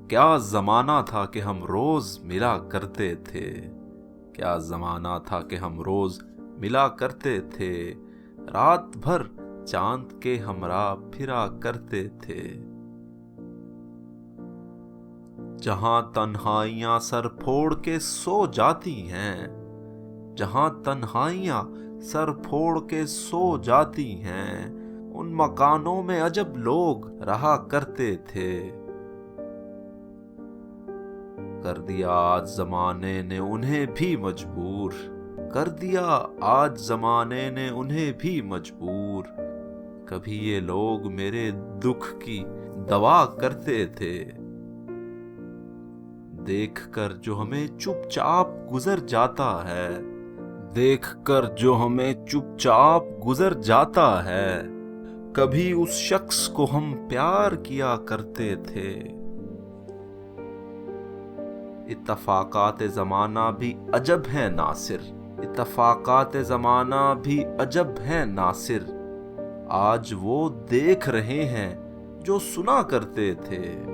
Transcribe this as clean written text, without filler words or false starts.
کیا زمانہ تھا کہ ہم روز ملا کرتے تھے، کیا زمانہ تھا کہ ہم روز ملا کرتے تھے، رات بھر چاند کے ہمراہ پھرا کرتے تھے۔ جہاں تنہائیاں سر پھوڑ کے سو جاتی ہیں، جہاں تنہائیاں سر پھوڑ کے سو جاتی ہیں، ان مکانوں میں عجب لوگ رہا کرتے تھے۔ کر دیا آج زمانے نے انہیں بھی مجبور، کر دیا آج زمانے نے انہیں بھی مجبور، کبھی یہ لوگ میرے دکھ کی دوا کرتے تھے۔ دیکھ کر جو ہمیں چپ چاپ گزر جاتا ہے، دیکھ کر جو ہمیں چپ چاپ گزر جاتا ہے، کبھی اس شخص کو ہم پیار کیا کرتے تھے۔ اتفاقات زمانہ بھی عجب ہیں ناصر، اتفاقات زمانہ بھی عجب ہیں ناصر، آج وہ دیکھ رہے ہیں جو سنا کرتے تھے۔